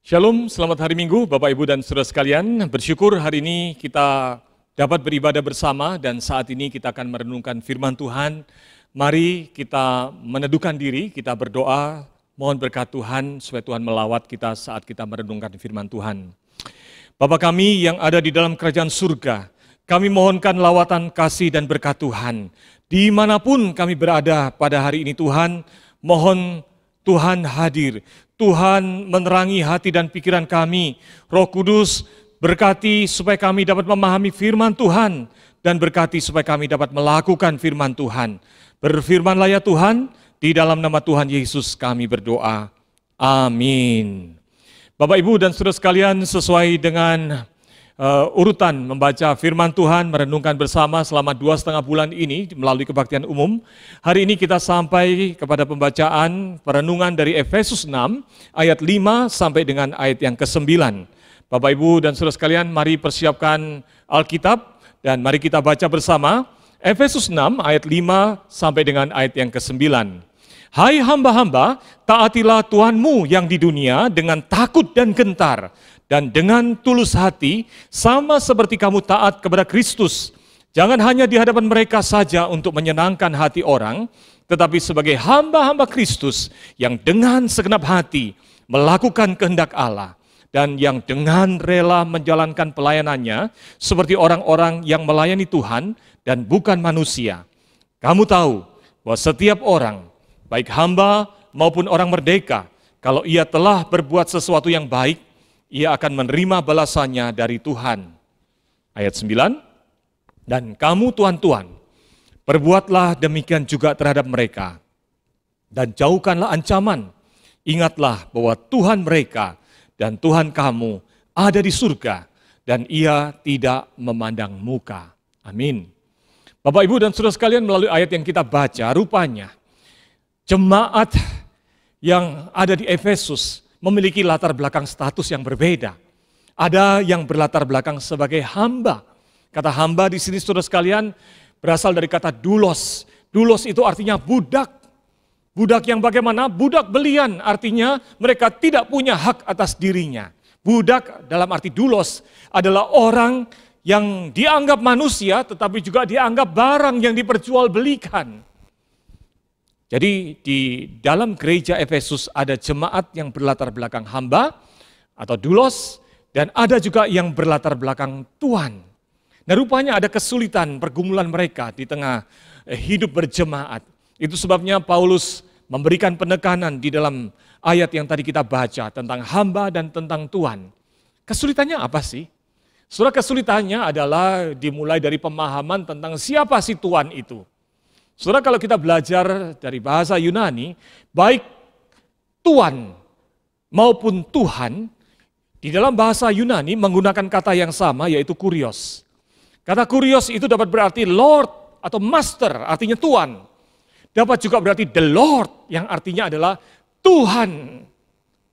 Shalom, selamat hari Minggu Bapak Ibu dan Saudara sekalian. Bersyukur hari ini kita dapat beribadah bersama dan saat ini kita akan merenungkan firman Tuhan. Mari kita meneduhkan diri, kita berdoa, mohon berkat Tuhan supaya Tuhan melawat kita saat kita merenungkan firman Tuhan. Bapa kami yang ada di dalam kerajaan surga, kami mohonkan lawatan kasih dan berkat Tuhan. Dimanapun kami berada pada hari ini Tuhan, mohon Tuhan hadir. Tuhan menerangi hati dan pikiran kami. Roh Kudus berkati supaya kami dapat memahami firman Tuhan dan berkati supaya kami dapat melakukan firman Tuhan. Berfirmanlah ya Tuhan, di dalam nama Tuhan Yesus kami berdoa. Amin. Bapak Ibu dan saudara sekalian, sesuai dengan urutan membaca firman Tuhan, merenungkan bersama selama 2,5 bulan ini melalui kebaktian umum. Hari ini kita sampai kepada pembacaan perenungan dari Efesus 6 ayat 5 sampai dengan ayat yang ke-9. Bapak Ibu dan saudara sekalian, mari persiapkan Alkitab dan mari kita baca bersama Efesus 6 ayat 5 sampai dengan ayat yang ke-9. Hai hamba-hamba, taatilah Tuhanmu yang di dunia dengan takut dan gentar, dan dengan tulus hati, sama seperti kamu taat kepada Kristus. Jangan hanya di hadapan mereka saja untuk menyenangkan hati orang, tetapi sebagai hamba-hamba Kristus yang dengan segenap hati melakukan kehendak Allah, dan yang dengan rela menjalankan pelayanannya seperti orang-orang yang melayani Tuhan dan bukan manusia. Kamu tahu bahwa setiap orang, baik hamba maupun orang merdeka, kalau ia telah berbuat sesuatu yang baik, ia akan menerima balasannya dari Tuhan. Ayat 9, dan kamu tuan-tuan, perbuatlah demikian juga terhadap mereka, dan jauhkanlah ancaman. Ingatlah bahwa Tuhan mereka dan Tuhan kamu ada di surga, dan ia tidak memandang muka. Amin. Bapak, Ibu, dan saudara sekalian, melalui ayat yang kita baca, rupanya jemaat yang ada di Efesus memiliki latar belakang status yang berbeda. Ada yang berlatar belakang sebagai hamba. Kata hamba di sini saudara sekalian berasal dari kata doulos. Doulos itu artinya budak. Budak yang bagaimana? Budak belian, artinya mereka tidak punya hak atas dirinya. Budak dalam arti doulos adalah orang yang dianggap manusia tetapi juga dianggap barang yang diperjualbelikan. Jadi di dalam gereja Efesus ada jemaat yang berlatar belakang hamba atau doulos, dan ada juga yang berlatar belakang tuan. Nah, rupanya ada kesulitan pergumulan mereka di tengah hidup berjemaat. Itu sebabnya Paulus memberikan penekanan di dalam ayat yang tadi kita baca tentang hamba dan tentang tuan. Kesulitannya apa sih? Saudara, kesulitannya adalah dimulai dari pemahaman tentang siapa si tuan itu. Saudara, kalau kita belajar dari bahasa Yunani, baik tuan maupun Tuhan, di dalam bahasa Yunani menggunakan kata yang sama, yaitu kurios. Kata kurios itu dapat berarti Lord atau Master, artinya Tuan. Dapat juga berarti the Lord, yang artinya adalah Tuhan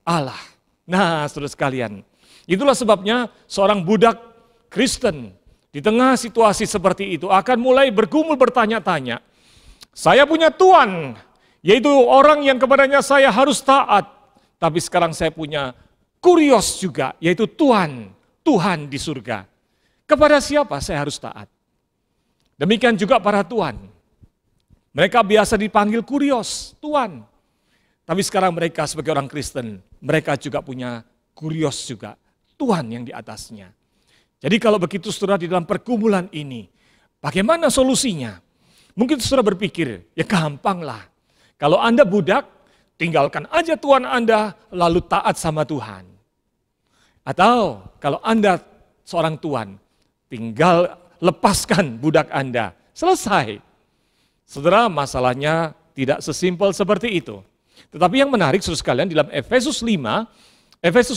Allah. Nah, saudara sekalian, itulah sebabnya seorang budak Kristen di tengah situasi seperti itu akan mulai bergumul bertanya-tanya, saya punya Tuhan, yaitu orang yang kepadanya saya harus taat. Tapi sekarang saya punya kurios juga, yaitu Tuhan di surga. Kepada siapa saya harus taat? Demikian juga para tuan. Mereka biasa dipanggil kurios, Tuhan. Tapi sekarang mereka sebagai orang Kristen, mereka juga punya kurios juga, Tuhan yang di atasnya. Jadi kalau begitu saudara, di dalam pergumulan ini, bagaimana solusinya? Mungkin saudara berpikir, ya gampang lah. Kalau Anda budak, tinggalkan aja Tuhan Anda, lalu taat sama Tuhan. Atau kalau Anda seorang Tuhan, tinggal lepaskan budak Anda, selesai. Saudara, masalahnya tidak sesimpel seperti itu. Tetapi yang menarik saudara sekalian, di dalam Efesus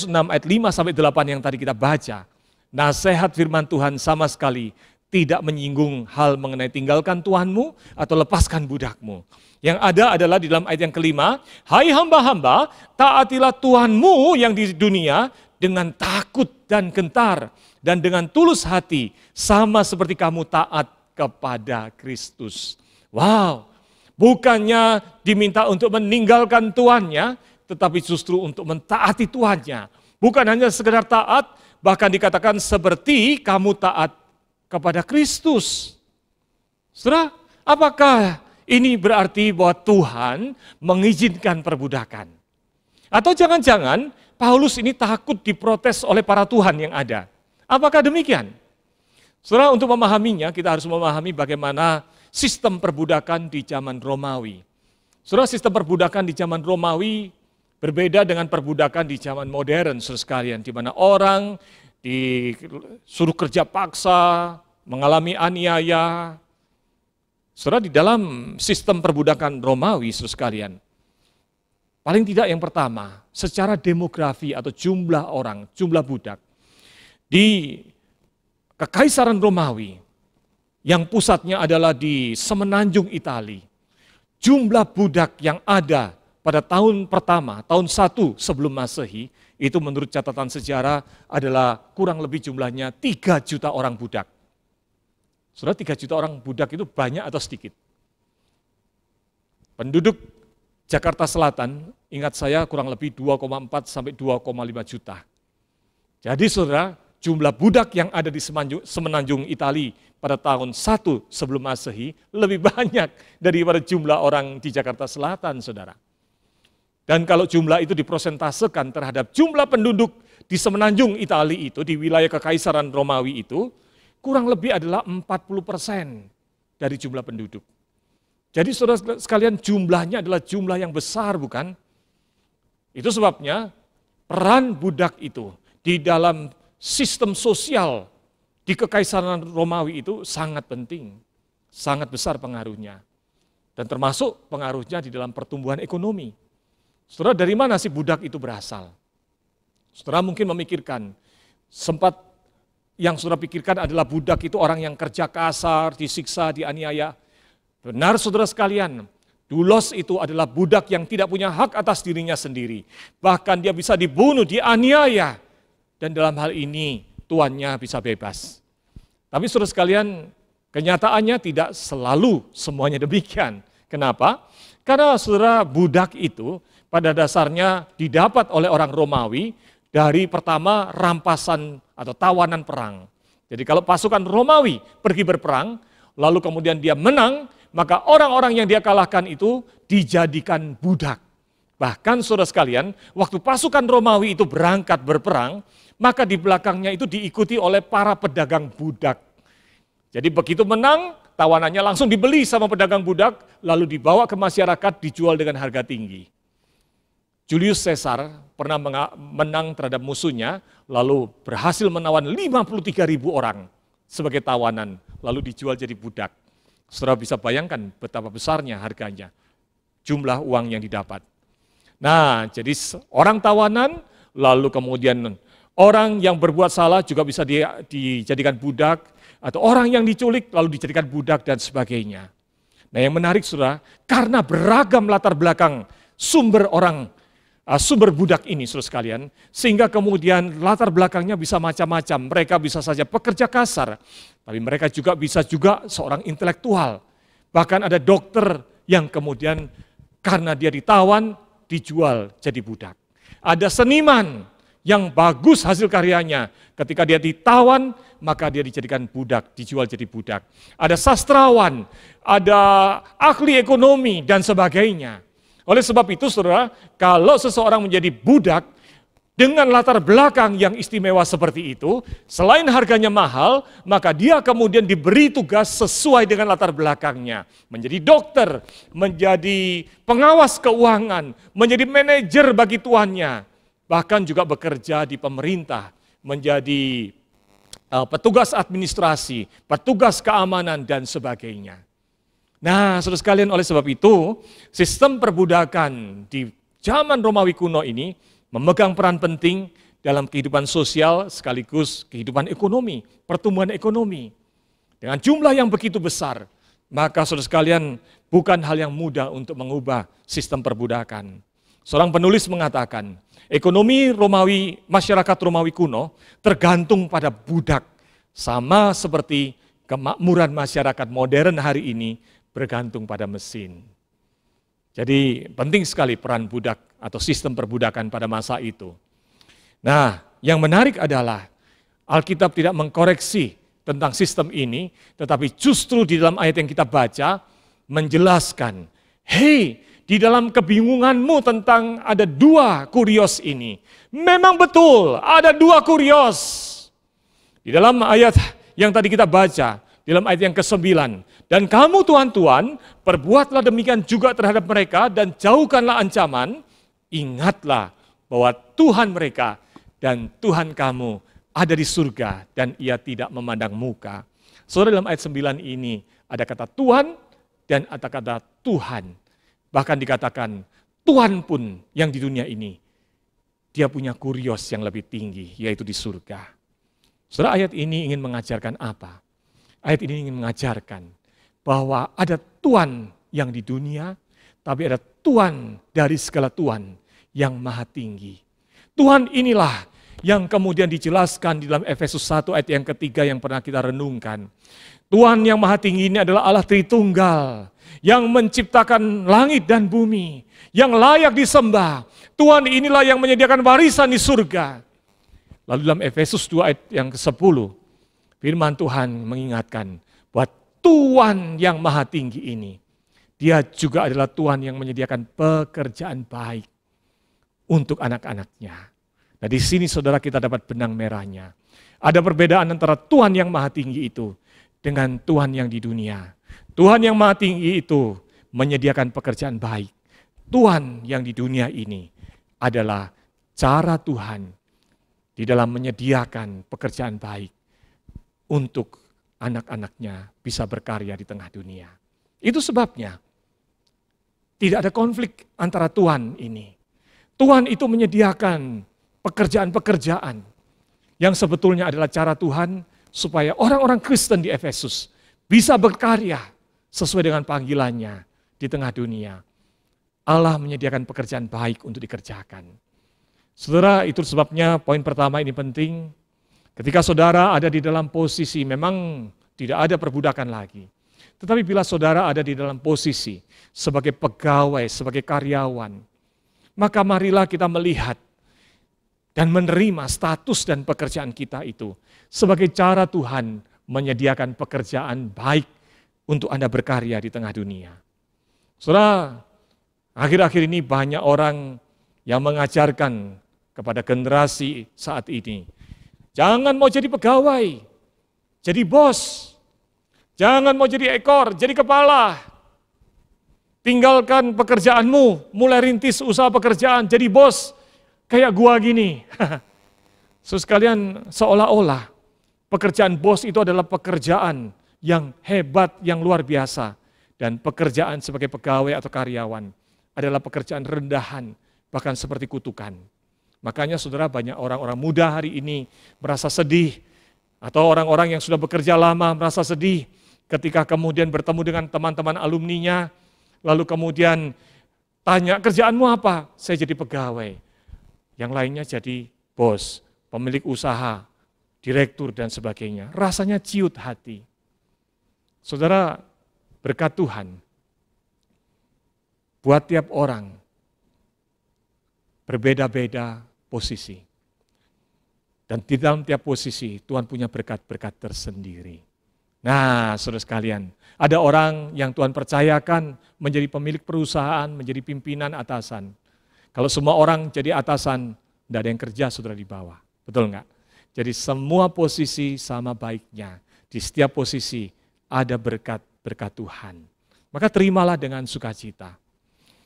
6 ayat 5 sampai 8 yang tadi kita baca, nasihat firman Tuhan sama sekali tidak menyinggung hal mengenai tinggalkan Tuhanmu atau lepaskan budakmu. Yang ada adalah di dalam ayat yang kelima, hai hamba-hamba, taatilah Tuhanmu yang di dunia dengan takut dan gentar, dan dengan tulus hati, sama seperti kamu taat kepada Kristus. Wow, bukannya diminta untuk meninggalkan tuannya, tetapi justru untuk mentaati tuannya. Bukan hanya sekedar taat, bahkan dikatakan seperti kamu taat kepada Kristus. Saudara, apakah ini berarti bahwa Tuhan mengizinkan perbudakan? Atau jangan-jangan Paulus ini takut diprotes oleh para Tuhan yang ada? Apakah demikian? Saudara, untuk memahaminya kita harus memahami bagaimana sistem perbudakan di zaman Romawi. Saudara, sistem perbudakan di zaman Romawi berbeda dengan perbudakan di zaman modern, saudara sekalian, di mana orang disuruh kerja paksa, mengalami aniaya. Saudara, di dalam sistem perbudakan Romawi, saudara sekalian, paling tidak yang pertama, secara demografi atau jumlah orang, jumlah budak, di Kekaisaran Romawi, yang pusatnya adalah di semenanjung Itali, jumlah budak yang ada pada tahun pertama, tahun 1 sebelum Masehi, itu menurut catatan sejarah adalah kurang lebih jumlahnya 3 juta orang budak. Saudara, 3 juta orang budak itu banyak atau sedikit? Penduduk Jakarta Selatan, ingat saya kurang lebih 2,4 sampai 2,5 juta. Jadi saudara, jumlah budak yang ada di semenanjung Itali pada tahun 1 sebelum Masehi lebih banyak daripada jumlah orang di Jakarta Selatan, saudara. Dan kalau jumlah itu diprosentasekan terhadap jumlah penduduk di semenanjung Itali itu, di wilayah Kekaisaran Romawi itu, kurang lebih adalah 40% dari jumlah penduduk. Jadi saudara sekalian, jumlahnya adalah jumlah yang besar, bukan? Itu sebabnya peran budak itu di dalam sistem sosial di Kekaisaran Romawi itu sangat penting, sangat besar pengaruhnya. Dan termasuk pengaruhnya di dalam pertumbuhan ekonomi. Saudara, dari mana sih budak itu berasal? Saudara mungkin memikirkan, yang saudara pikirkan adalah budak itu orang yang kerja kasar, disiksa, dianiaya. Benar saudara sekalian, doulos itu adalah budak yang tidak punya hak atas dirinya sendiri. Bahkan dia bisa dibunuh, dianiaya. Dan dalam hal ini tuannya bisa bebas. Tapi saudara sekalian, kenyataannya tidak selalu semuanya demikian. Kenapa? Karena saudara, budak itu pada dasarnya didapat oleh orang Romawi dari pertama rampasan atau tawanan perang. Jadi kalau pasukan Romawi pergi berperang, lalu kemudian dia menang, maka orang-orang yang dia kalahkan itu dijadikan budak. Bahkan saudara sekalian, waktu pasukan Romawi itu berangkat berperang, maka di belakangnya itu diikuti oleh para pedagang budak. Jadi begitu menang, tawanannya langsung dibeli sama pedagang budak, lalu dibawa ke masyarakat, dijual dengan harga tinggi. Julius Caesar pernah menang terhadap musuhnya, lalu berhasil menawan 53.000 orang sebagai tawanan, lalu dijual jadi budak. Saudara bisa bayangkan betapa besarnya harganya, jumlah uang yang didapat. Nah, jadi orang tawanan, lalu kemudian orang yang berbuat salah juga bisa dijadikan budak, atau orang yang diculik lalu dijadikan budak dan sebagainya. Nah, yang menarik saudara, karena beragam latar belakang sumber budak ini saudara sekalian, sehingga kemudian latar belakangnya bisa macam-macam. Mereka bisa saja pekerja kasar, tapi mereka juga bisa seorang intelektual. Bahkan ada dokter yang kemudian karena dia ditawan, dijual jadi budak. Ada seniman yang bagus hasil karyanya, ketika dia ditawan, maka dia dijadikan budak, dijual jadi budak. Ada sastrawan, ada ahli ekonomi, dan sebagainya. Oleh sebab itu, saudara, kalau seseorang menjadi budak dengan latar belakang yang istimewa seperti itu, selain harganya mahal, maka dia kemudian diberi tugas sesuai dengan latar belakangnya. Menjadi dokter, menjadi pengawas keuangan, menjadi manajer bagi tuannya, bahkan juga bekerja di pemerintah, menjadi petugas administrasi, petugas keamanan, dan sebagainya. Nah, saudara sekalian, oleh sebab itu, sistem perbudakan di zaman Romawi kuno ini memegang peran penting dalam kehidupan sosial sekaligus kehidupan ekonomi, pertumbuhan ekonomi. Dengan jumlah yang begitu besar, maka saudara sekalian bukan hal yang mudah untuk mengubah sistem perbudakan. Seorang penulis mengatakan, ekonomi Romawi, masyarakat Romawi kuno tergantung pada budak, sama seperti kemakmuran masyarakat modern hari ini bergantung pada mesin. Jadi penting sekali peran budak atau sistem perbudakan pada masa itu. Nah, yang menarik adalah Alkitab tidak mengkoreksi tentang sistem ini, tetapi justru di dalam ayat yang kita baca menjelaskan, hei, di dalam kebingunganmu tentang ada dua kurios ini, memang betul ada dua kurios. Di dalam ayat yang tadi kita baca, di dalam ayat yang ke-9, dan kamu tuan-tuan, perbuatlah demikian juga terhadap mereka dan jauhkanlah ancaman, ingatlah bahwa Tuhan mereka dan Tuhan kamu ada di surga dan ia tidak memandang muka. Saudara, dalam ayat 9 ini ada kata Tuhan dan ada kata Tuhan. Bahkan dikatakan Tuhan pun yang di dunia ini, dia punya kurios yang lebih tinggi, yaitu di surga. Saudara, ayat ini ingin mengajarkan apa? Ayat ini ingin mengajarkan bahwa ada Tuhan yang di dunia, tapi ada Tuhan dari segala Tuhan yang maha tinggi. Tuhan inilah yang kemudian dijelaskan di dalam Efesus 1 ayat yang ketiga yang pernah kita renungkan. Tuhan yang maha tinggi ini adalah Allah Tritunggal, yang menciptakan langit dan bumi, yang layak disembah. Tuhan inilah yang menyediakan warisan di surga. Lalu dalam Efesus 2 ayat yang ke-10, firman Tuhan mengingatkan bahwa Tuhan yang maha tinggi ini, dia juga adalah Tuhan yang menyediakan pekerjaan baik untuk anak-anaknya. Nah, di sini saudara kita dapat benang merahnya. Ada perbedaan antara Tuhan yang maha tinggi itu dengan Tuhan yang di dunia. Tuhan yang maha tinggi itu menyediakan pekerjaan baik. Tuhan yang di dunia ini adalah cara Tuhan di dalam menyediakan pekerjaan baik untuk anak-anaknya bisa berkarya di tengah dunia. Itu sebabnya tidak ada konflik antara Tuhan ini. Tuhan itu menyediakan pekerjaan-pekerjaan yang sebetulnya adalah cara Tuhan supaya orang-orang Kristen di Efesus bisa berkarya sesuai dengan panggilannya di tengah dunia. Allah menyediakan pekerjaan baik untuk dikerjakan. Saudara, itu sebabnya poin pertama ini penting. Ketika saudara ada di dalam posisi memang tidak ada perbudakan lagi. Tetapi bila saudara ada di dalam posisi sebagai pegawai, sebagai karyawan, maka marilah kita melihat dan menerima status dan pekerjaan kita itu sebagai cara Tuhan menyediakan pekerjaan baik untuk Anda berkarya di tengah dunia. Saudara, akhir-akhir ini banyak orang yang mengajarkan kepada generasi saat ini, jangan mau jadi pegawai, jadi bos. Jangan mau jadi ekor, jadi kepala. Tinggalkan pekerjaanmu, mulai rintis usaha pekerjaan, jadi bos. Kayak gua gini. So sekalian, seolah-olah pekerjaan bos itu adalah pekerjaan yang hebat, yang luar biasa. Dan pekerjaan sebagai pegawai atau karyawan adalah pekerjaan rendahan, bahkan seperti kutukan. Makanya saudara, banyak orang-orang muda hari ini merasa sedih, atau orang-orang yang sudah bekerja lama merasa sedih ketika kemudian bertemu dengan teman-teman alumninya, lalu kemudian tanya, kerjaanmu apa? Saya jadi pegawai. Yang lainnya jadi bos, pemilik usaha, direktur dan sebagainya. Rasanya ciut hati. Saudara, berkat Tuhan, buat tiap orang berbeda-beda posisi. Dan di dalam tiap posisi Tuhan punya berkat-berkat tersendiri. Nah, saudara sekalian, ada orang yang Tuhan percayakan menjadi pemilik perusahaan, menjadi pimpinan atasan. Kalau semua orang jadi atasan, tidak ada yang kerja saudara di bawah. Betul enggak? Jadi semua posisi sama baiknya. Di setiap posisi ada berkat Tuhan. Maka terimalah dengan sukacita.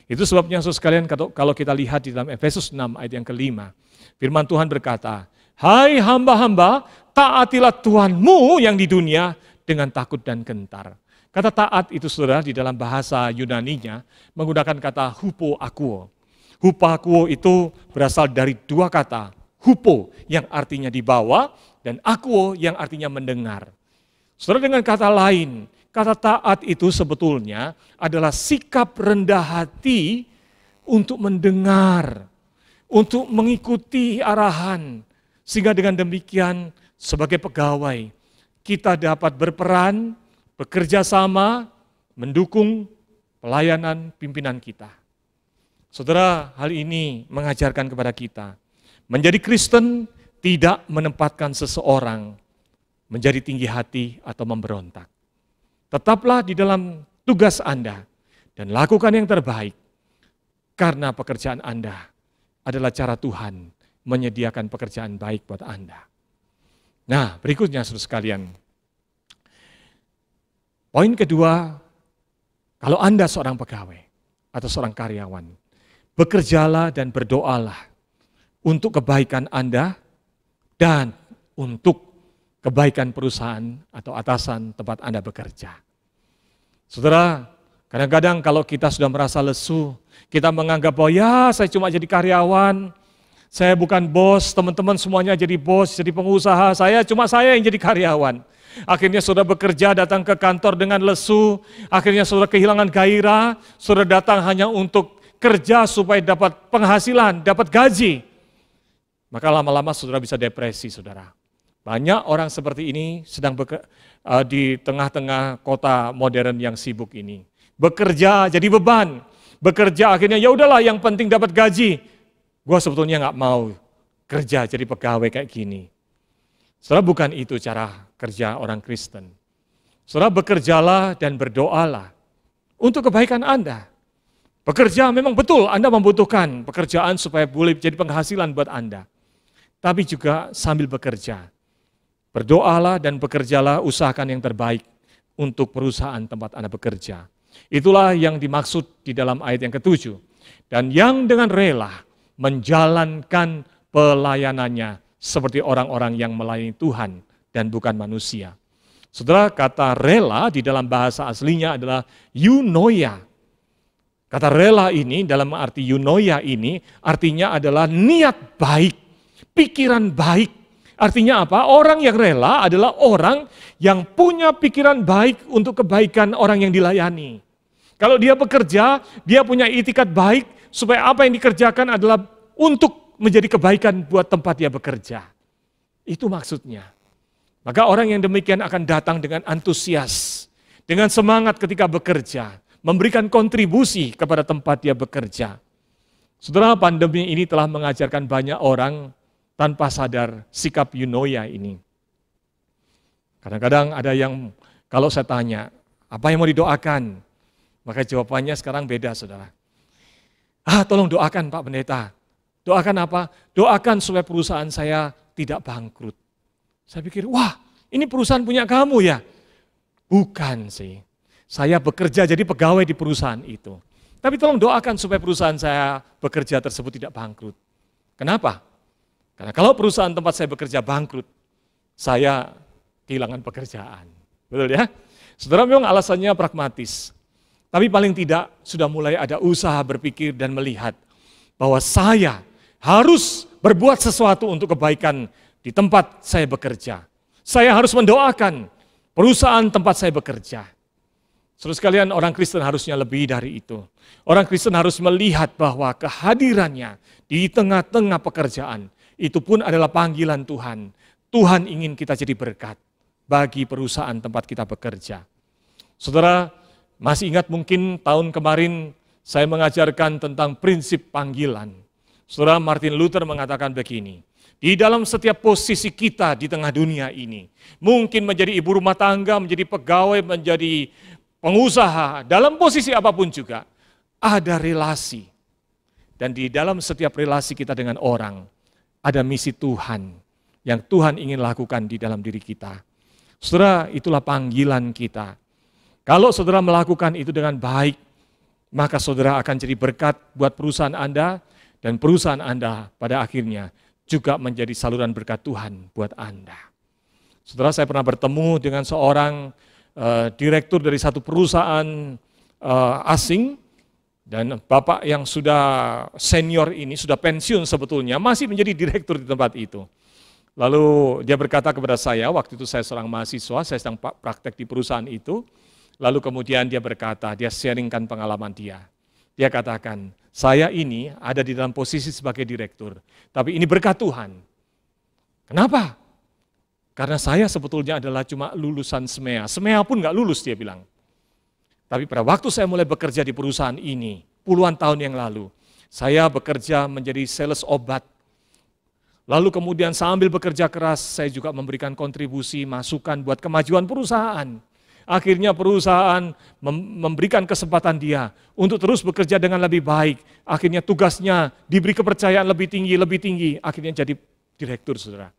Itu sebabnya saudara sekalian, kalau kita lihat di dalam Efesus 6 ayat yang kelima, firman Tuhan berkata, hai hamba-hamba, taatilah Tuhanmu yang di dunia dengan takut dan gentar. Kata taat itu saudara di dalam bahasa Yunaninya menggunakan kata hupo akuo. Hupo akuo itu berasal dari dua kata, hupo yang artinya dibawa dan akuo yang artinya mendengar. Saudara, dengan kata lain, kata taat itu sebetulnya adalah sikap rendah hati untuk mendengar, untuk mengikuti arahan. Sehingga dengan demikian sebagai pegawai kita dapat berperan, bekerja sama, mendukung pelayanan pimpinan kita. Saudara, hal ini mengajarkan kepada kita, Menjadi Kristen tidak menempatkan seseorang menjadi tinggi hati atau memberontak. Tetaplah di dalam tugas Anda dan lakukan yang terbaik, karena pekerjaan Anda adalah cara Tuhan menyediakan pekerjaan baik buat Anda. Nah, berikutnya saudara sekalian. Poin kedua, kalau Anda seorang pegawai atau seorang karyawan, bekerjalah dan berdoalah untuk kebaikan Anda dan untuk kebaikan perusahaan atau atasan tempat Anda bekerja. Saudara, kadang-kadang kalau kita sudah merasa lesu, kita menganggap bahwa ya saya cuma jadi karyawan, saya bukan bos, teman-teman semuanya jadi bos, jadi pengusaha, saya yang jadi karyawan. Akhirnya saudara bekerja, datang ke kantor dengan lesu, akhirnya saudara kehilangan gairah, saudara datang hanya untuk kerja supaya dapat penghasilan, dapat gaji. Maka lama-lama saudara bisa depresi, saudara. Banyak orang seperti ini sedang di tengah-tengah kota modern yang sibuk ini. Bekerja jadi beban, bekerja akhirnya ya udahlah yang penting dapat gaji. Gua sebetulnya nggak mau kerja jadi pegawai kayak gini. Saudara, bukan itu cara kerja orang Kristen. Saudara, bekerjalah dan berdoalah untuk kebaikan Anda. Bekerja memang betul Anda membutuhkan pekerjaan supaya boleh jadi penghasilan buat Anda. Tapi juga sambil bekerja, berdoalah dan bekerjalah, usahakan yang terbaik untuk perusahaan tempat Anda bekerja. Itulah yang dimaksud di dalam ayat yang ke-7. Dan yang dengan rela menjalankan pelayanannya seperti orang-orang yang melayani Tuhan dan bukan manusia. Saudara, kata rela di dalam bahasa aslinya adalah eunoia. Kata rela ini dalam arti eunoia ini artinya adalah niat baik, pikiran baik. Artinya apa? Orang yang rela adalah orang yang punya pikiran baik untuk kebaikan orang yang dilayani. Kalau dia bekerja, dia punya itikat baik supaya apa yang dikerjakan adalah untuk menjadi kebaikan buat tempat dia bekerja. Itu maksudnya. Maka orang yang demikian akan datang dengan antusias, dengan semangat ketika bekerja, memberikan kontribusi kepada tempat dia bekerja. Saudara, pandemi ini telah mengajarkan banyak orang tanpa sadar sikap eunoia ini. Kadang-kadang ada yang kalau saya tanya, apa yang mau didoakan? Maka jawabannya sekarang beda, saudara. Tolong doakan Pak Pendeta. Doakan apa? Doakan supaya perusahaan saya tidak bangkrut. Saya pikir, wah ini perusahaan punya kamu ya? Bukan sih. Saya bekerja jadi pegawai di perusahaan itu. Tapi tolong doakan supaya perusahaan saya bekerja tersebut tidak bangkrut. Kenapa? Karena kalau perusahaan tempat saya bekerja bangkrut, saya kehilangan pekerjaan. Betul ya? Saudara, memang alasannya pragmatis. Tapi paling tidak sudah mulai ada usaha berpikir dan melihat bahwa saya harus berbuat sesuatu untuk kebaikan di tempat saya bekerja. Saya harus mendoakan perusahaan tempat saya bekerja. Saudara sekalian, orang Kristen harusnya lebih dari itu. Orang Kristen harus melihat bahwa kehadirannya di tengah-tengah pekerjaan itu pun adalah panggilan Tuhan. Tuhan ingin kita jadi berkat bagi perusahaan tempat kita bekerja. Saudara, masih ingat mungkin tahun kemarin saya mengajarkan tentang prinsip panggilan. Saudara, Martin Luther mengatakan begini, di dalam setiap posisi kita di tengah dunia ini, mungkin menjadi ibu rumah tangga, menjadi pegawai, menjadi pengusaha, dalam posisi apapun juga, ada relasi. Dan di dalam setiap relasi kita dengan orang, ada misi Tuhan yang Tuhan ingin lakukan di dalam diri kita. Saudara, itulah panggilan kita. Kalau saudara melakukan itu dengan baik, maka saudara akan jadi berkat buat perusahaan Anda, dan perusahaan Anda pada akhirnya juga menjadi saluran berkat Tuhan buat Anda. Saudara, saya pernah bertemu dengan seorang direktur dari satu perusahaan asing, dan bapak yang sudah senior ini, sudah pensiun sebetulnya, masih menjadi direktur di tempat itu. Lalu dia berkata kepada saya, waktu itu saya seorang mahasiswa, saya sedang praktek di perusahaan itu, lalu kemudian dia berkata, dia sharingkan pengalaman dia. Dia katakan, saya ini ada di dalam posisi sebagai direktur, tapi ini berkat Tuhan. Kenapa? Karena saya sebetulnya adalah cuma lulusan SMEA. SMEA pun nggak lulus, dia bilang. Tapi pada waktu saya mulai bekerja di perusahaan ini, puluhan tahun yang lalu, saya bekerja menjadi sales obat. Lalu kemudian sambil bekerja keras, saya juga memberikan kontribusi, masukan buat kemajuan perusahaan. Akhirnya perusahaan memberikan kesempatan dia untuk terus bekerja dengan lebih baik. Akhirnya tugasnya diberi kepercayaan lebih tinggi. Akhirnya jadi direktur, saudara.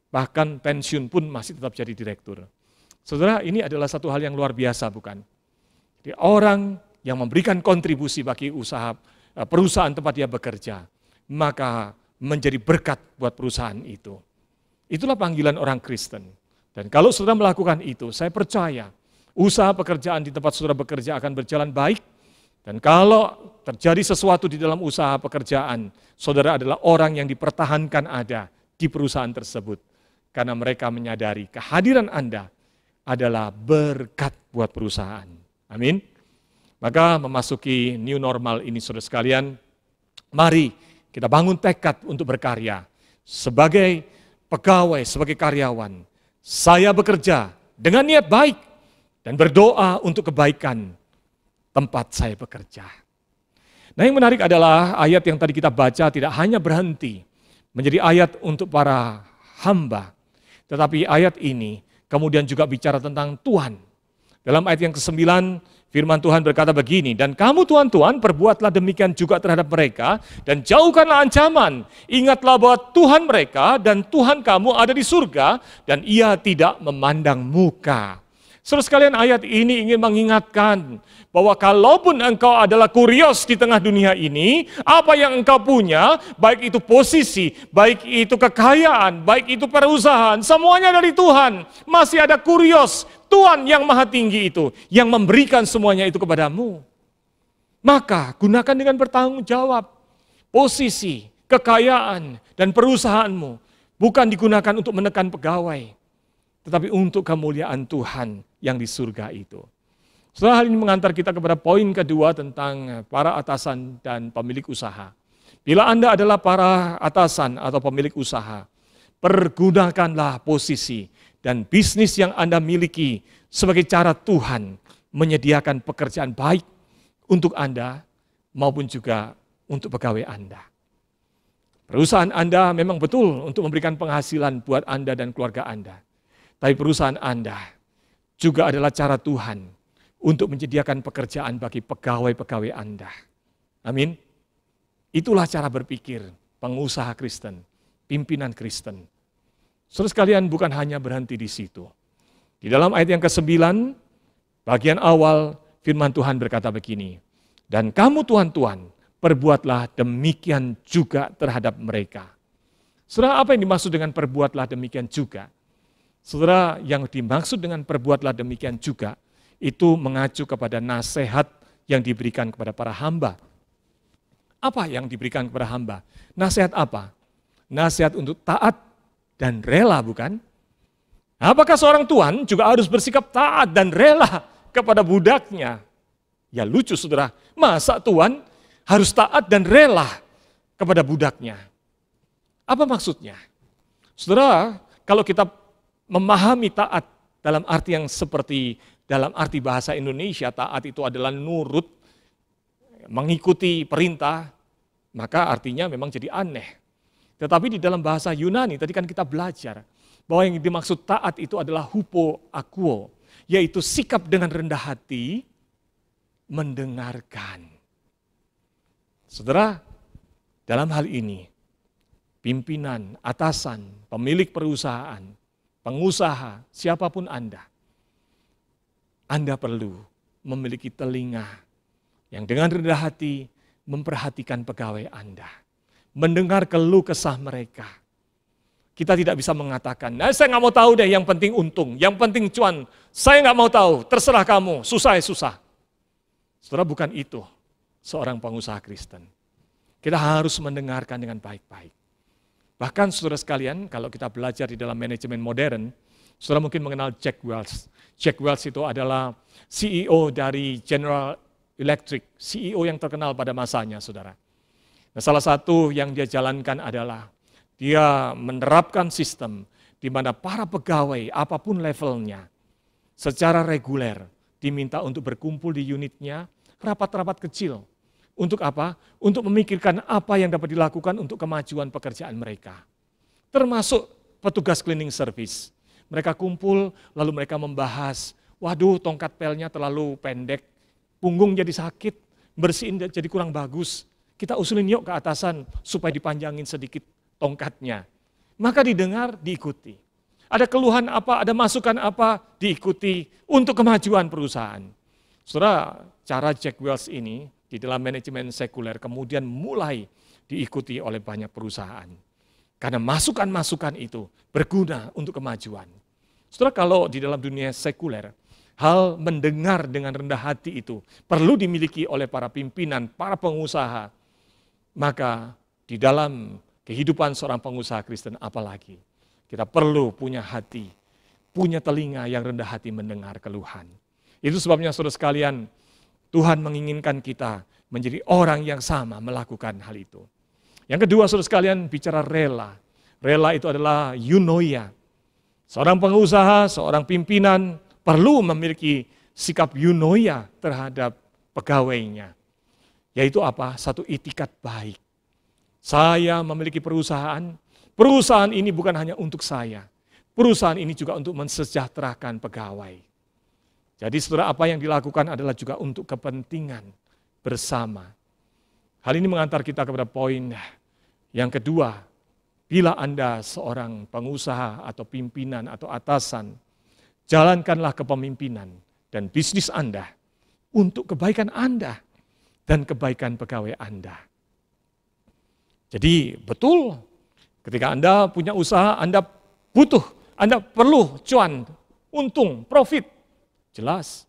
Bahkan pensiun pun masih tetap jadi direktur. Saudara, ini adalah satu hal yang luar biasa, bukan? Jadi orang yang memberikan kontribusi bagi perusahaan tempat dia bekerja, maka menjadi berkat buat perusahaan itu. Itulah panggilan orang Kristen. Dan kalau saudara melakukan itu, saya percaya usaha pekerjaan di tempat saudara bekerja akan berjalan baik. Dan kalau terjadi sesuatu di dalam usaha pekerjaan, saudara adalah orang yang dipertahankan ada di perusahaan tersebut. Karena mereka menyadari kehadiran Anda adalah berkat buat perusahaan. Amin. Maka memasuki new normal ini saudara sekalian, mari kita bangun tekad untuk berkarya. Sebagai pegawai, sebagai karyawan, saya bekerja dengan niat baik dan berdoa untuk kebaikan tempat saya bekerja. Nah, yang menarik adalah ayat yang tadi kita baca tidak hanya berhenti menjadi ayat untuk para hamba, tetapi ayat ini kemudian juga bicara tentang Tuhan. Dalam ayat yang ke-9, firman Tuhan berkata begini, dan kamu tuan-tuan perbuatlah demikian juga terhadap mereka, dan jauhkanlah ancaman. Ingatlah bahwa Tuhan mereka dan Tuhan kamu ada di surga, dan ia tidak memandang muka. Saudara sekalian, ayat ini ingin mengingatkan bahwa kalaupun engkau adalah kurios di tengah dunia ini, apa yang engkau punya, baik itu posisi, baik itu kekayaan, baik itu perusahaan, semuanya dari Tuhan. Masih ada kurios, Tuhan yang maha tinggi itu, yang memberikan semuanya itu kepadamu. Maka gunakan dengan bertanggung jawab. Posisi, kekayaan, dan perusahaanmu bukan digunakan untuk menekan pegawai, tetapi untuk kemuliaan Tuhan yang di surga itu. Setelah hal ini mengantar kita kepada poin kedua tentang para atasan dan pemilik usaha. Bila Anda adalah para atasan atau pemilik usaha, pergunakanlah posisi dan bisnis yang Anda miliki sebagai cara Tuhan menyediakan pekerjaan baik untuk Anda maupun juga untuk pegawai Anda. Perusahaan Anda memang betul untuk memberikan penghasilan buat Anda dan keluarga Anda. Tapi perusahaan Anda juga adalah cara Tuhan untuk menyediakan pekerjaan bagi pegawai-pegawai Anda. Amin. Itulah cara berpikir pengusaha Kristen, pimpinan Kristen. Saudara sekalian, bukan hanya berhenti di situ. Di dalam ayat yang ke-9, bagian awal firman Tuhan berkata begini, dan kamu tuan-tuan, perbuatlah demikian juga terhadap mereka. Saudara, apa yang dimaksud dengan perbuatlah demikian juga? Saudara, yang dimaksud dengan perbuatlah demikian juga, itu mengacu kepada nasihat yang diberikan kepada para hamba. Apa yang diberikan kepada hamba? Nasihat apa? Nasihat untuk taat dan rela, bukan? Apakah seorang tuan juga harus bersikap taat dan rela kepada budaknya? Ya lucu saudara, masa tuan harus taat dan rela kepada budaknya? Apa maksudnya? Saudara, kalau kita memahami taat dalam arti yang seperti dalam arti bahasa Indonesia, taat itu adalah nurut, mengikuti perintah, maka artinya memang jadi aneh. Tetapi di dalam bahasa Yunani, tadi kan kita belajar bahwa yang dimaksud taat itu adalah hupo akuo, yaitu sikap dengan rendah hati, mendengarkan. Saudara, dalam hal ini, pimpinan, atasan, pemilik perusahaan, pengusaha, siapapun Anda perlu memiliki telinga yang dengan rendah hati memperhatikan pegawai Anda, mendengar keluh kesah mereka. Kita tidak bisa mengatakan, nah saya nggak mau tahu deh, yang penting untung, yang penting cuan, saya nggak mau tahu, terserah kamu, susah ya susah. Saudara, bukan itu seorang pengusaha Kristen. Kita harus mendengarkan dengan baik-baik. Bahkan saudara sekalian, kalau kita belajar di dalam manajemen modern, saudara mungkin mengenal Jack Welch. Jack Welch itu adalah CEO dari General Electric, CEO yang terkenal pada masanya, saudara. Nah, salah satu yang dia jalankan adalah dia menerapkan sistem di mana para pegawai apapun levelnya secara reguler diminta untuk berkumpul di unitnya, rapat-rapat kecil. Untuk apa? Untuk memikirkan apa yang dapat dilakukan untuk kemajuan pekerjaan mereka. termasuk petugas cleaning service. Mereka kumpul, lalu mereka membahas, waduh tongkat pelnya terlalu pendek, punggung jadi sakit, bersihin jadi kurang bagus. Kita usulin yuk ke atasan supaya dipanjangin sedikit tongkatnya. Maka didengar, diikuti. Ada keluhan apa, ada masukan apa, diikuti untuk kemajuan perusahaan. Saudara, cara Jack Welch ini di dalam manajemen sekuler kemudian mulai diikuti oleh banyak perusahaan. Karena masukan-masukan itu berguna untuk kemajuan. Saudara, kalau di dalam dunia sekuler, hal mendengar dengan rendah hati itu perlu dimiliki oleh para pimpinan, para pengusaha. Maka di dalam kehidupan seorang pengusaha Kristen apalagi, kita perlu punya hati, punya telinga yang rendah hati mendengar keluhan. Itu sebabnya saudara sekalian, Tuhan menginginkan kita menjadi orang yang sama melakukan hal itu. Yang kedua saudara sekalian, bicara rela. Rela itu adalah eunoia. Seorang pengusaha, seorang pimpinan perlu memiliki sikap eunoia terhadap pegawainya. Yaitu apa? Satu itikat baik. Saya memiliki perusahaan, perusahaan ini bukan hanya untuk saya. Perusahaan ini juga untuk mensejahterakan pegawai. Jadi saudara, apa yang dilakukan adalah juga untuk kepentingan bersama. Hal ini mengantar kita kepada poin yang kedua. Bila Anda seorang pengusaha atau pimpinan atau atasan, jalankanlah kepemimpinan dan bisnis Anda untuk kebaikan Anda dan kebaikan pegawai Anda. Jadi betul, ketika Anda punya usaha, Anda perlu cuan, untung, profit, jelas.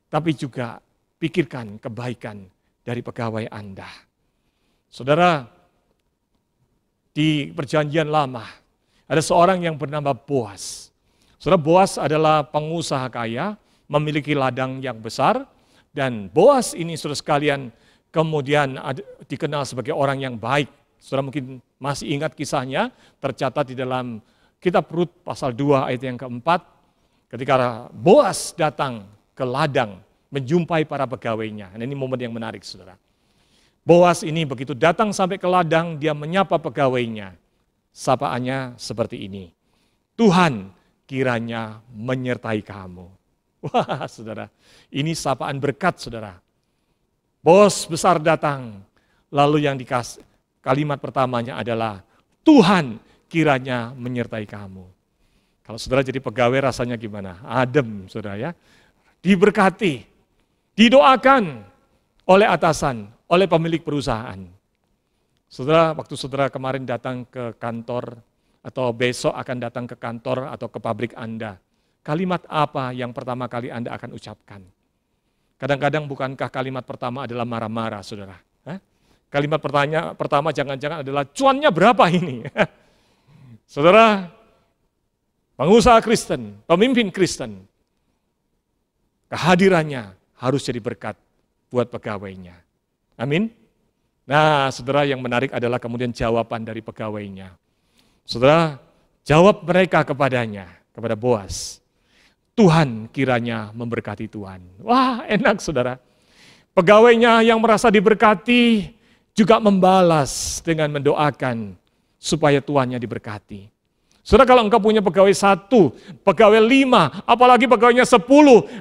Tapi juga pikirkan kebaikan dari pegawai Anda. Saudara, di perjanjian lama, ada seorang yang bernama Boas. Saudara, Boas adalah pengusaha kaya, memiliki ladang yang besar, dan Boas ini saudara sekalian kemudian dikenal sebagai orang yang baik. Saudara mungkin masih ingat kisahnya, tercatat di dalam kitab Rut pasal 2 ayat yang keempat, ketika Boas datang ke ladang menjumpai para pegawainya. Nah, ini momen yang menarik saudara. Boas ini begitu datang sampai ke ladang, dia menyapa pegawainya. Sapaannya seperti ini, Tuhan kiranya menyertai kamu. Wah saudara, ini sapaan berkat saudara. Bos besar datang, lalu yang dikasih kalimat pertamanya adalah, Tuhan kiranya menyertai kamu. Kalau saudara jadi pegawai rasanya gimana? Adem saudara ya. Diberkati, didoakan oleh atasan, oleh pemilik perusahaan. Saudara, waktu saudara kemarin datang ke kantor atau besok akan datang ke kantor atau ke pabrik Anda, kalimat apa yang pertama kali Anda akan ucapkan? Kadang-kadang bukankah kalimat pertama adalah marah-marah, saudara? Kalimat pertama jangan-jangan adalah cuannya berapa ini? Saudara, pengusaha Kristen, pemimpin Kristen, kehadirannya harus jadi berkat buat pegawainya. Amin. Nah, saudara, yang menarik adalah kemudian jawaban dari pegawainya. Saudara, jawab mereka kepadanya, kepada Boas, Tuhan kiranya memberkati Tuhan. Wah, enak saudara. Pegawainya yang merasa diberkati juga membalas dengan mendoakan supaya tuannya diberkati. Saudara, kalau engkau punya pegawai 1, pegawai 5, apalagi pegawainya 10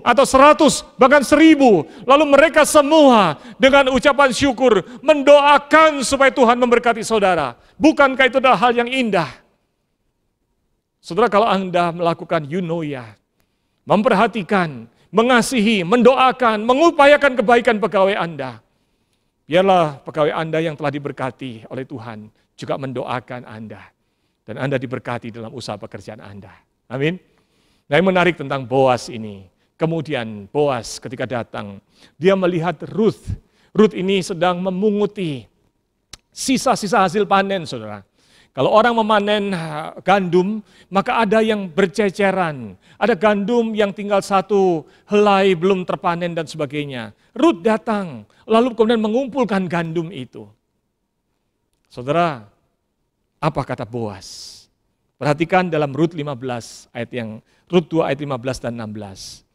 atau 100, bahkan 1000, lalu mereka semua dengan ucapan syukur mendoakan supaya Tuhan memberkati saudara. Bukankah itu adalah hal yang indah? Saudara, kalau Anda melakukan eunoia, memperhatikan, mengasihi, mendoakan, mengupayakan kebaikan pegawai Anda, biarlah pegawai Anda yang telah diberkati oleh Tuhan juga mendoakan Anda. Dan Anda diberkati dalam usaha pekerjaan Anda. Amin. Nah, yang menarik tentang Boas ini. Kemudian Boas ketika datang, dia melihat Ruth. Ruth ini sedang memunguti sisa-sisa hasil panen, saudara. Kalau orang memanen gandum, maka ada yang berceceran. Ada gandum yang tinggal 1 helai belum terpanen dan sebagainya. Ruth datang, lalu kemudian mengumpulkan gandum itu. Saudara, apa kata Boas? Perhatikan dalam Rut 15 Rut 2 ayat 15 dan 16.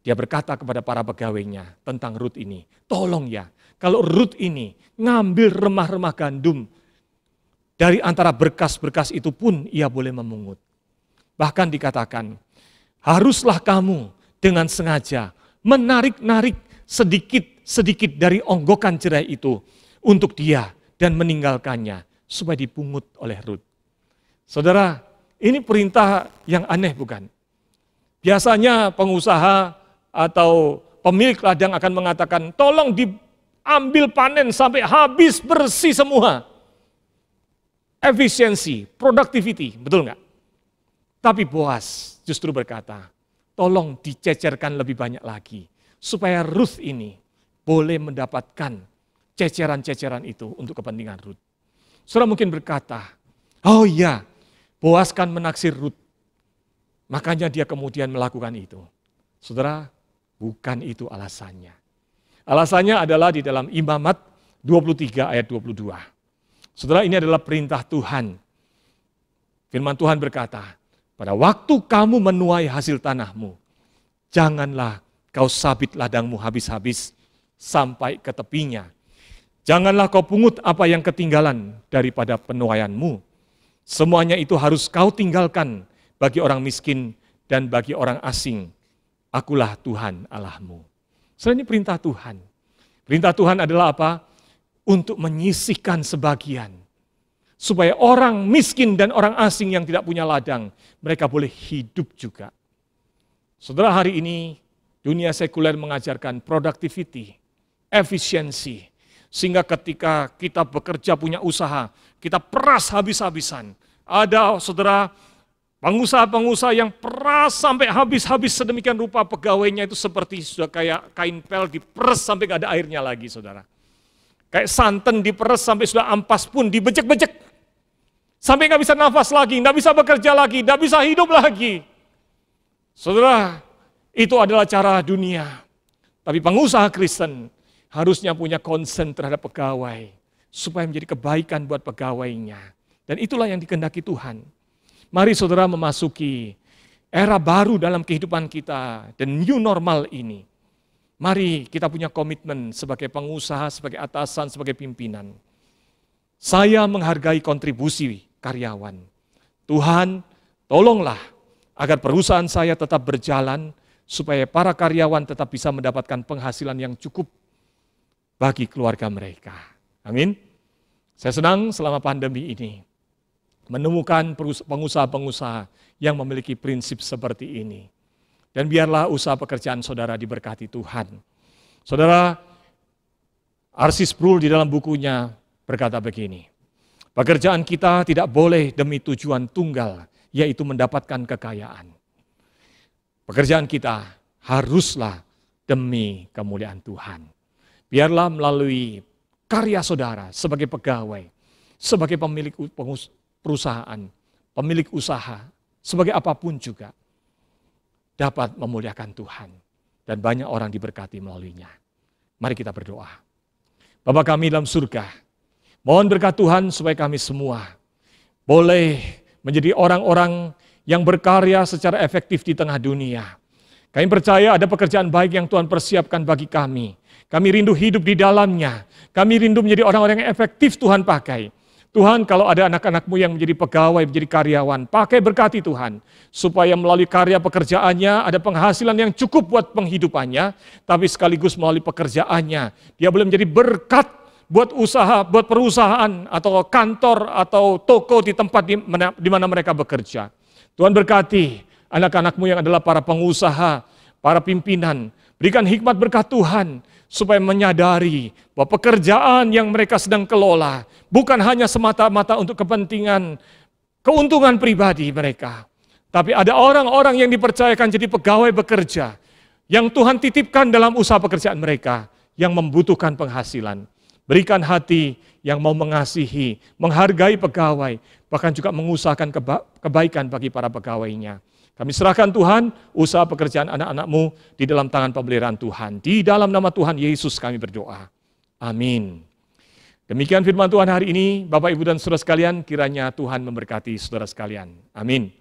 Dia berkata kepada para pegawainya tentang Rut ini, tolong ya, kalau Rut ini ngambil remah-remah gandum dari antara berkas-berkas itu pun ia boleh memungut. Bahkan dikatakan, haruslah kamu dengan sengaja menarik-narik sedikit-sedikit dari onggokan cerai itu untuk dia dan meninggalkannya supaya dipungut oleh Rut. Saudara, ini perintah yang aneh bukan? Biasanya pengusaha atau pemilik ladang akan mengatakan, tolong diambil panen sampai habis bersih semua. Efisiensi, productivity, betul nggak? Tapi Boas justru berkata, tolong dicecerkan lebih banyak lagi. Supaya Ruth ini boleh mendapatkan ceceran-ceceran itu untuk kepentingan Ruth. Saudara mungkin berkata, oh iya, Boas kan menaksir Ruth. Makanya dia kemudian melakukan itu. Saudara, bukan itu alasannya. Alasannya adalah di dalam Imamat 23 ayat 22. Saudara, ini adalah perintah Tuhan. Firman Tuhan berkata, pada waktu kamu menuai hasil tanahmu, janganlah kau sabit ladangmu habis-habis sampai ke tepinya. Janganlah kau pungut apa yang ketinggalan daripada penuaianmu. Semuanya itu harus kau tinggalkan bagi orang miskin dan bagi orang asing. Akulah Tuhan Allahmu. Selain ini perintah Tuhan. Perintah Tuhan adalah apa? Untuk menyisihkan sebagian. Supaya orang miskin dan orang asing yang tidak punya ladang, mereka boleh hidup juga. Saudara, hari ini dunia sekuler mengajarkan productivity, efisiensi. Sehingga ketika kita bekerja punya usaha, kita peras habis-habisan. Ada saudara pengusaha-pengusaha yang peras sampai habis-habis sedemikian rupa, pegawainya itu seperti sudah kayak kain pel diperas sampai gak ada airnya lagi, saudara. Kayak santan diperas sampai sudah ampas pun dibejek-bejek. Sampai gak bisa nafas lagi, gak bisa bekerja lagi, gak bisa hidup lagi. Saudara, itu adalah cara dunia. Tapi pengusaha Kristen harusnya punya concern terhadap pegawai. Supaya menjadi kebaikan buat pegawainya. Dan itulah yang dikehendaki Tuhan. Mari saudara memasuki era baru dalam kehidupan kita. Dan new normal ini. Mari kita punya komitmen sebagai pengusaha, sebagai atasan, sebagai pimpinan. Saya menghargai kontribusi karyawan. Tuhan, tolonglah agar perusahaan saya tetap berjalan supaya para karyawan tetap bisa mendapatkan penghasilan yang cukup bagi keluarga mereka. Amin. Saya senang selama pandemi ini menemukan pengusaha-pengusaha yang memiliki prinsip seperti ini. Dan biarlah usaha pekerjaan saudara diberkati Tuhan. Saudara, R.C. Sproul di dalam bukunya berkata begini, pekerjaan kita tidak boleh demi tujuan tunggal, yaitu mendapatkan kekayaan. Pekerjaan kita haruslah demi kemuliaan Tuhan. Biarlah melalui karya saudara sebagai pegawai, sebagai pemilik perusahaan, pemilik usaha, sebagai apapun juga, dapat memuliakan Tuhan. Dan banyak orang diberkati melaluinya. Mari kita berdoa. Bapa kami dalam surga, mohon berkat Tuhan supaya kami semua boleh menjadi orang-orang yang berkarya secara efektif di tengah dunia. Kami percaya ada pekerjaan baik yang Tuhan persiapkan bagi kami. Kami rindu hidup di dalamnya. Kami rindu menjadi orang-orang yang efektif Tuhan pakai. Tuhan, kalau ada anak-anak-Mu yang menjadi pegawai, menjadi karyawan, pakai berkati Tuhan. Supaya melalui karya pekerjaannya ada penghasilan yang cukup buat penghidupannya. Tapi sekaligus melalui pekerjaannya, dia boleh menjadi berkat buat usaha, buat perusahaan, atau kantor, atau toko di tempat di mana mereka bekerja. Tuhan berkati anak-anak-Mu yang adalah para pengusaha, para pimpinan. Berikan hikmat berkat Tuhan, supaya menyadari bahwa pekerjaan yang mereka sedang kelola bukan hanya semata-mata untuk kepentingan, keuntungan pribadi mereka. Tapi ada orang-orang yang dipercayakan jadi pegawai bekerja, yang Tuhan titipkan dalam usaha pekerjaan mereka, yang membutuhkan penghasilan. Berikan hati yang mau mengasihi, menghargai pegawai, bahkan juga mengusahakan kebaikan bagi para pegawainya. Kami serahkan Tuhan, usaha pekerjaan anak-anak-Mu di dalam tangan pemeliharaan Tuhan. Di dalam nama Tuhan Yesus kami berdoa. Amin. Demikian firman Tuhan hari ini, Bapak, Ibu, dan saudara sekalian, kiranya Tuhan memberkati saudara sekalian. Amin.